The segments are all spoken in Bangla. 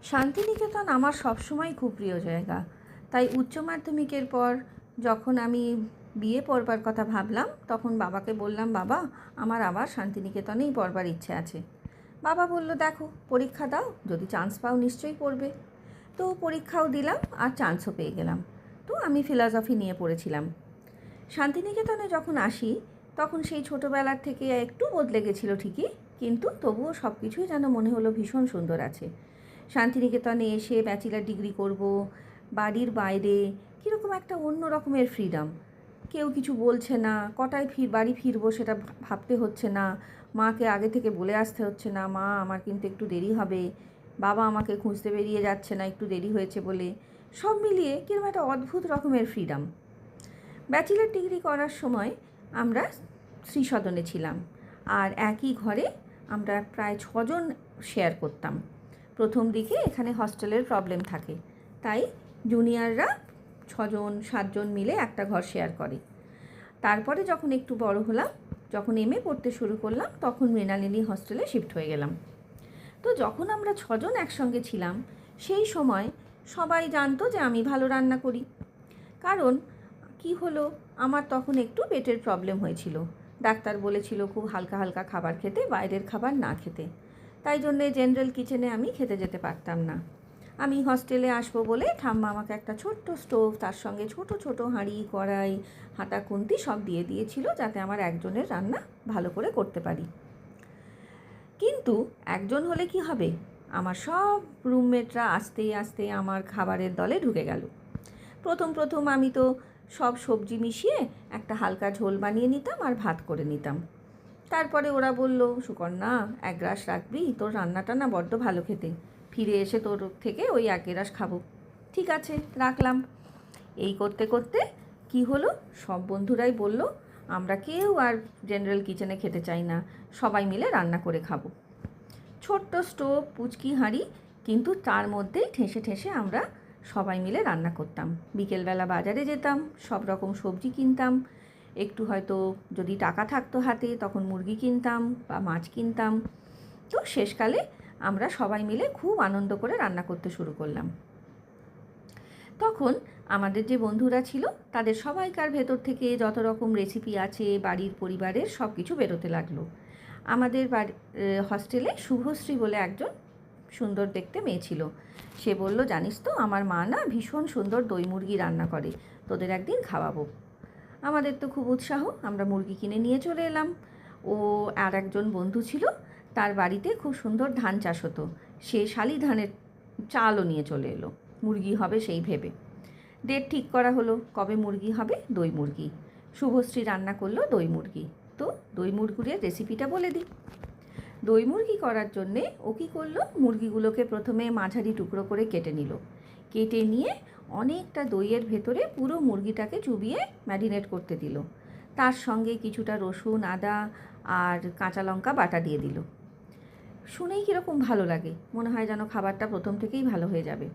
শান্তিনিকেতন আমার সবসময় খুব প্রিয় জায়গা। তাই উচ্চ মাধ্যমিকের পর যখন আমি বিয়ে পড়বার কথা ভাবলাম, তখন বাবাকে বললাম, বাবা আমার আবার শান্তিনিকেতনেই পড়বার ইচ্ছে আছে। বাবা বলল, দেখো পরীক্ষা দাও, যদি চান্স পাও নিশ্চয়ই পড়বে। তো পরীক্ষাও দিলাম আর চান্সও পেয়ে গেলাম। তো আমি ফিলসফি নিয়ে পড়েছিলাম। শান্তিনিকেতনে যখন আসি তখন সেই ছোটোবেলার থেকে একটু বদলে গেছিলো ঠিকই, কিন্তু তবুও সব কিছুই যেন মনে হলো ভীষণ সুন্দর আছে। শান্তিনিকেতনে এসে ব্যাচেলার ডিগ্রি করব, বাড়ির বাইরে কীরকম একটা অন্য রকমের ফ্রিডম। কেউ কিছু বলছে না, কটায় বাড়ি ফিরবো সেটা ভাবতে হচ্ছে না, মাকে আগে থেকে বলে আসতে হচ্ছে না, মা আমার কিন্তু একটু দেরি হবে, বাবা আমাকে খুঁজতে বেরিয়ে যাচ্ছে না একটু দেরি হয়েছে বলে। সব মিলিয়ে কীরকম একটা অদ্ভুত রকমের ফ্রিডম। ব্যাচেলার ডিগ্রি করার সময় আমরা শ্রীসদনে ছিলাম, আর একই ঘরে আমরা প্রায় 6 জন শেয়ার করতাম। প্রথম দিকে এখানে হস্টেলের প্রবলেম থাকে, তাই জুনিয়ররা 6 জন 7 জন মিলে একটা ঘর শেয়ার করে। তারপরে যখন একটু বড় হলাম, যখন এমএ পড়তে শুরু করলাম, তখন মৃণালিনী হস্টেলে শিফট হয়ে গেলাম। তো যখন আমরা 6 জন একসঙ্গে ছিলাম, সেই সময় সবাই জানতো যে আমি ভালো রান্না করি। কারণ কি হলো, আমার তখন একটু পেটের প্রবলেম হয়েছিল। ডাক্তার বলেছিল খুব হালকা হালকা খাবার খেতে, বাইরের খাবার না খেতে। তাই জন্যে জেনারেল কিচেনে আমি খেতে যেতে পারতাম না। আমি হস্টেলে আসবো বলে ঠাম্মা আমাকে একটা ছোট্ট স্টোভ, তার সঙ্গে ছোট ছোট হাঁড়ি, কড়াই, হাতা খুন্তি সব দিয়ে দিয়েছিল, যাতে আমার একজনের রান্না ভালো করে করতে পারি। কিন্তু একজন হলে কি হবে, আমার সব রুমমেটরা আস্তে আস্তে আমার খাবারের দলে ঢুকে গেল। প্রথম প্রথম আমি তো সব সবজি মিশিয়ে একটা হালকা ঝোল বানিয়ে নিতাম আর ভাত করে নিতাম। তারপরে ওরা বলল, সুকন্যা এক গ্রাস রাখবি, তোর রান্নাটা না বড্ড ভালো খেতে, ফিরে এসে তোর থেকে ওই এক গ্রাস খাবো। ঠিক আছে, রাখলাম। এই করতে করতে কি হলো, সব বন্ধুরাই বলল আমরা কেউ আর জেনারেল কিচেনে খেতে চাই না, সবাই মিলে রান্না করে খাবো। ছোট্ট স্টোভ, পুচকি হাঁড়ি, কিন্তু তার মধ্যেই ঠেসে ঠেসে আমরা সবাই মিলে রান্না করতাম। বিকেলবেলা বাজারে যেতাম, সব রকম সবজি কিনতাম, একটু হয়তো যদি টাকা থাকতো হাতে তখন মুরগি কিনতাম বা মাছ কিনতাম। তো শেষকালে আমরা সবাই মিলে খুব আনন্দ করে রান্না করতে শুরু করলাম। তখন আমাদের যে বন্ধুরা ছিল তাদের সবাইকার ভেতর থেকে যত রকম রেসিপি আছে বাড়ির পরিবারের সব কিছু বেরোতে লাগলো। আমাদের হস্টেলে শুভশ্রী বলে একজন সুন্দর দেখতে মেয়ে ছিল। সে বলল, জানিস তো আমার মা না ভীষণ সুন্দর দই মুরগি রান্না করে, তোদের একদিন খাওয়াবো। আমাদের তো খুব উৎসাহ, আমরা মুরগি কিনে নিয়ে চলে এলাম। ও আর একজন বন্ধু ছিল, তার বাড়িতে খুব সুন্দর ধান চাষ হতো, সে শালি ধানের চালও নিয়ে চলে এলো, মুরগি হবে সেই ভেবে। ডেট ঠিক করা হলো, কবে মুরগি হবে, দই মুরগি। শুভশ্রী রান্না করলো দই মুরগি। তো দই মুরগির রেসিপিটা বলে দিই। দই মুরগি করার জন্যে ও কী করলো, মুরগিগুলোকে প্রথমে মাঝারি টুকরো করে কেটে নিল। কেটে নিয়ে অনেকটা দইয়ের ভেতরে পুরো মুরগিটাকে চুবিয়ে ম্যারিনেট করতে দিল। তার সঙ্গে কিছুটা রসুন, আদা আর কাঁচা লঙ্কা বাটা দিয়ে দিল। শুনেই কীরকম ভালো লাগে, মনে হয় যেন খাবারটা প্রথম থেকেই ভালো হয়ে যাবে।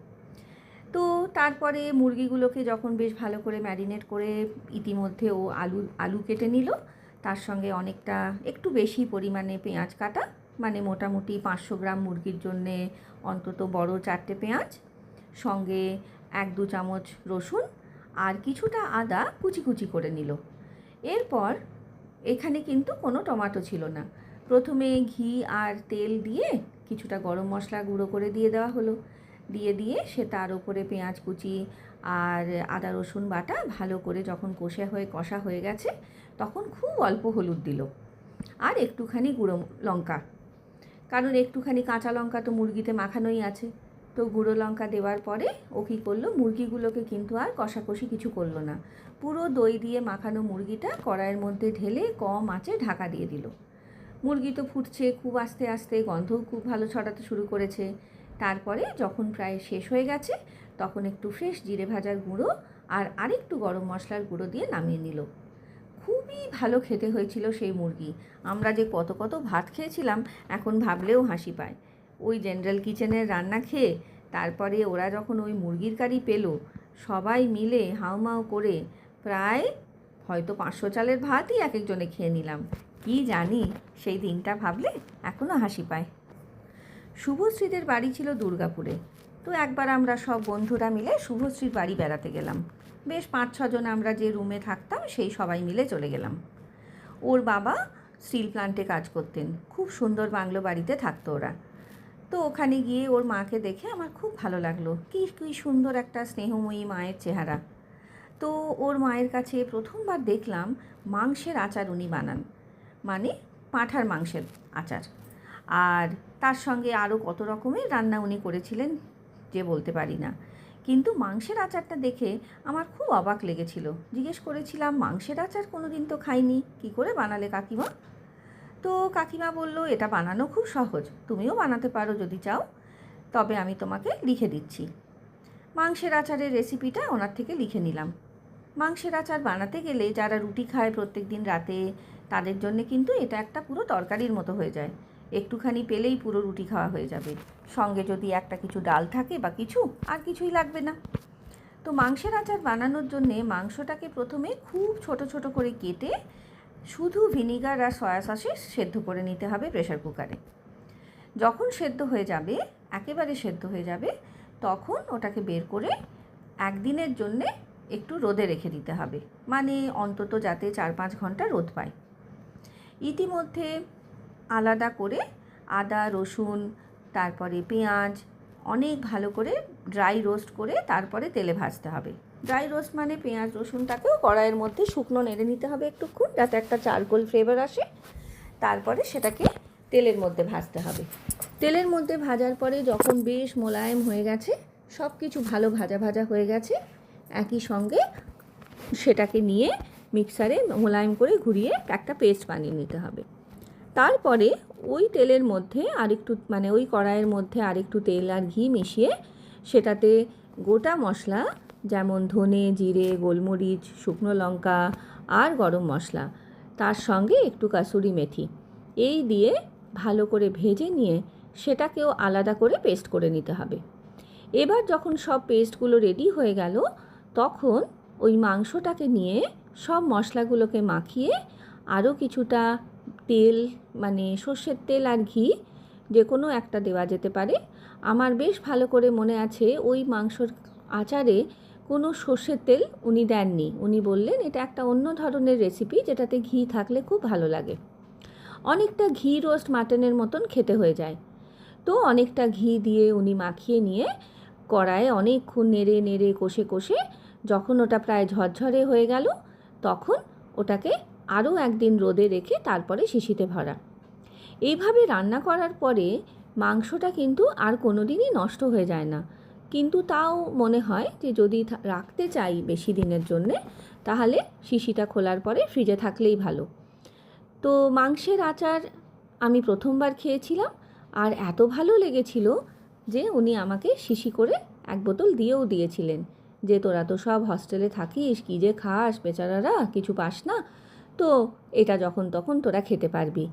তো তারপরে মুরগিগুলোকে যখন বেশ ভালো করে ম্যারিনেট করে ইতিমধ্যে ও আলু কেটে নিল, তার সঙ্গে অনেকটা একটু বেশি পরিমাণে পেঁয়াজ কাটা, মানে মোটামুটি 500 গ্রাম মুরগির জন্যে অন্তত বড় 4টে পেঁয়াজ, সঙ্গে 1-2 চামচ রসুন আর কিছুটা আদা কুচি কুচি করে নিল। এরপর এখানে কিন্তু কোনো টমেটো ছিল না। প্রথমে ঘি আর তেল দিয়ে কিছুটা গরম মশলা গুঁড়ো করে দিয়ে দেওয়া হলো। দিয়ে সে তার উপরে পেঁয়াজ কুচি আর আদা রসুন বাটা ভালো করে যখন কষা হয়ে গেছে, তখন খুব অল্প হলুদ দিল আর একটুখানি গুঁড়ো লঙ্কা, কারণ একটুখানি কাঁচা লঙ্কা তো মুরগিতে মাখানোই আছে। তো গুঁড়ো লঙ্কা দেওয়ার পরে ও কী করলো, মুরগিগুলোকে কিন্তু আর কষাকষি কিছু করলো না, পুরো দই দিয়ে মাখানো মুরগিটা কড়াইয়ের মধ্যে ঢেলে কম আঁচে ঢাকা দিয়ে দিল। মুরগি তো ফুটছে খুব আস্তে আস্তে, গন্ধও খুব ভালো ছড়াতে শুরু করেছে। তারপরে যখন প্রায় শেষ হয়ে গেছে, তখন একটু ফ্রেশ জিরে ভাজার গুঁড়ো আর আরেকটু গরম মশলার গুঁড়ো দিয়ে নামিয়ে নিল। খুবই ভালো খেতে হয়েছিল সেই মুরগি। আমরা যে কত কত ভাত খেয়েছিলাম এখন ভাবলেও হাসি পায়। ওই জেনারেল কিচেনের রান্না খেয়ে তারপরে ওরা যখন ওই মুরগির কারি পেল, সবাই মিলে হাউমাউ করে প্রায় হয়তো 500 চালের ভাতই এক একজনে খেয়ে নিলাম। কি জানি, সেই দিনটা ভাবলে এখনও হাসি পায়। শুভশ্রীদের বাড়ি ছিল দুর্গাপুরে। তো একবার আমরা সব বন্ধুরা মিলে শুভশ্রীর বাড়ি বেড়াতে গেলাম। বেশ 5-6 জন আমরা যে রুমে থাকতাম সেই সবাই মিলে চলে গেলাম। ওর বাবা স্টিল প্ল্যান্টে কাজ করতেন, খুব সুন্দর বাংলো বাড়িতে থাকতো ওরা। তো ওখানে গিয়ে ওর মাকে দেখে আমার খুব ভালো লাগলো, কী কী সুন্দর একটা স্নেহময়ী মায়ের চেহারা। তো ওর মায়ের কাছে প্রথমবার দেখলাম মাংসের আচার উনি বানান, মানে পাঁঠার মাংসের আচার। আর তার সঙ্গে আরও কত রকমের রান্না উনি করেছিলেন যে বলতে পারি না। কিন্তু মাংসের আচারটা দেখে আমার খুব অবাক লেগেছিল। জিজ্ঞেস করেছিলাম, মাংসের আচার কোনো দিন তো খাইনি, কী করে বানালে কাকিমা? তো কাকিমা বলল, এটা বানানো খুব সহজ, তুমিও বানাতে পারো যদি চাও, তবে আমি তোমাকে লিখে দিচ্ছি। মাংসের আচারের রেসিপিটা ওনার থেকে লিখে নিলাম। মাংসের আচার বানাতে গেলে যারা রুটি খায় প্রত্যেক দিন রাতে, তাদের জন্য কিন্তু এটা একটা পুরো তরকারির মতো হয়ে যায়। একটুখানি পেলেই পুরো রুটি খাওয়া হয়ে যাবে। সঙ্গে যদি একটা কিছু ডাল থাকে বা কিছু, আর কিছুই লাগবে না। তো মাংসের আচার বানানোর জন্যে মাংসটাকে প্রথমে খুব ছোট ছোট করে কেটে শুধু ভিনিগার আর সয়া সসে সেদ্ধ করে নিতে হবে প্রেসার কুকারে। যখন সেদ্ধ হয়ে যাবে, একেবারে সেদ্ধ হয়ে যাবে, তখন ওটাকে বের করে একদিনের জন্যে একটু রোদে রেখে দিতে হবে, মানে অন্তত যাতে 4-5 ঘন্টা রোদ পায়। ইতিমধ্যে আলাদা করে আদা, রসুন, তারপরে পেঁয়াজ অনেক ভালো করে ড্রাই রোস্ট করে তারপরে তেলে ভাজতে হবে। ড্রাই রোস্ট মানে পেঁয়াজ রসুনটাকেও কড়াইয়ের মধ্যে শুকনো নেড়ে নিতে হবে একটুক্ষণ, যাতে একটা চারকোল ফ্লেভার আসে। তারপরে সেটাকে তেলের মধ্যে ভাজতে হবে। তেলের মধ্যে ভাজার পরে যখন বেশ মোলায়েম হয়ে গেছে, সব কিছু ভালো ভাজা ভাজা হয়ে গেছে, একই সঙ্গে সেটাকে নিয়ে মিক্সারে মোলায়েম করে ঘুরিয়ে একটা পেস্ট বানিয়ে নিতে হবে। তারপরে ওই তেলের মধ্যে আরেকটু, মানে ওই কড়াইয়ের মধ্যে আরেকটু তেল আর ঘি মিশিয়ে সেটাতে গোটা মশলা, যেমন ধনে, জিরে, গোলমরিচ, শুকনো লঙ্কা আর গরম মশলা, তার সঙ্গে একটু কাসুরি মেথি, এই দিয়ে ভালো করে ভেজে নিয়ে সেটাকেও আলাদা করে পেস্ট করে নিতে হবে। এবার যখন সব পেস্টগুলো রেডি হয়ে গেল, তখন ওই মাংসটাকে নিয়ে সব মশলাগুলোকে মাখিয়ে আরও কিছুটা তেল, মানে সর্ষের তেল আর ঘি যে কোনো একটা দেওয়া যেতে পারে। আমার বেশ ভালো করে মনে আছে ওই মাংসর আচারে কোনো সর্ষের তেল উনি দেননি। উনি বললেন এটা একটা অন্য ধরনের রেসিপি, যেটাতে ঘি থাকলে খুব ভালো লাগে। অনেকটা ঘি রোস্ট মাটনের মতন খেতে হয়ে যায়। তো অনেকটা ঘি দিয়ে উনি মাখিয়ে নিয়ে কড়াইয়ে অনেকক্ষণ নেড়ে নেড়ে কষে কষে যখন ওটা প্রায় ঝরঝরে হয়ে গেল, তখন ওটাকে আরও একদিন রোদে রেখে তারপরে শিশিতে ভরা। এইভাবে রান্না করার পরে মাংসটা কিন্তু আর কোনো দিনই নষ্ট হয়ে যায় না। কিন্তু তাও মনে হয় যে যদি রাখতে চাই বেশি দিনের জন্যে, তাহলে শিশিটা খোলার পরে ফ্রিজে থাকলেই ভালো। তো মাংসের আচার আমি প্রথমবার খেয়েছিলাম, আর এত ভালো লেগেছিল যে উনি আমাকে শিশি করে 1 বোতল দিয়েও দিয়েছিলেন, যে তোরা তো সব হস্টেলে থাকিস, কী যে খাস বেচারারা, কিছু পাস না, তো এটা যখন তখন তোরা খেতে পারবি।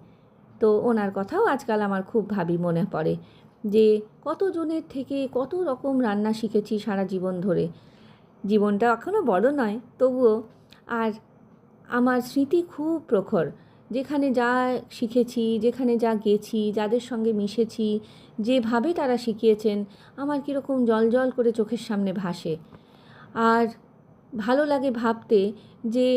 তো ওনার কথাও আজকাল আমার খুব মনে পড়ে, যে কতজনের থেকে কত রকম রান্না শিখেছি সারা জীবন ধরে। জীবনটা এখনও বড় নয়, তবুও আর আমার স্মৃতি খুব প্রখর। যেখানে যা শিখেছি, যেখানে যা গেছি, যাদের সঙ্গে মিশেছি, যেভাবে তারা শিখিয়েছেন, আমার কীরকম জল জল করে চোখের সামনে ভাসে। আর ভালো লাগে ভাবতে যে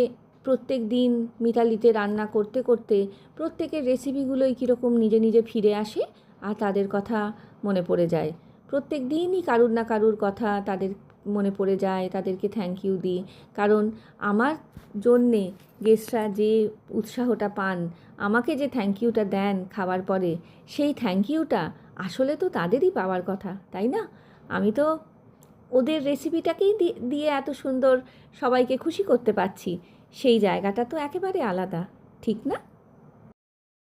প্রত্যেক দিন মিতালিতে রান্না করতে করতে প্রত্যেকের রেসিপিগুলোই কীরকম নিজে নিজে ফিরে আসে, আর তাদের কথা মনে পড়ে যায়। প্রত্যেক দিনই কারুর না কারুর কথা তাদের মনে পড়ে যায়, তাদেরকে থ্যাংক ইউ দিই। কারণ আমার জন্যে গেস্টরা যে উৎসাহটা পান, আমাকে যে থ্যাংক ইউটা দেন খাবার পরে, সেই থ্যাংক ইউটা আসলে তো তাদেরই পাওয়ার কথা, তাই না? আমি তো ওদের রেসিপিটাকেই দিয়ে এত সুন্দর সবাইকে খুশি করতে পারছি, সেই জায়গাটা তো একেবারে আলাদা, ঠিক না?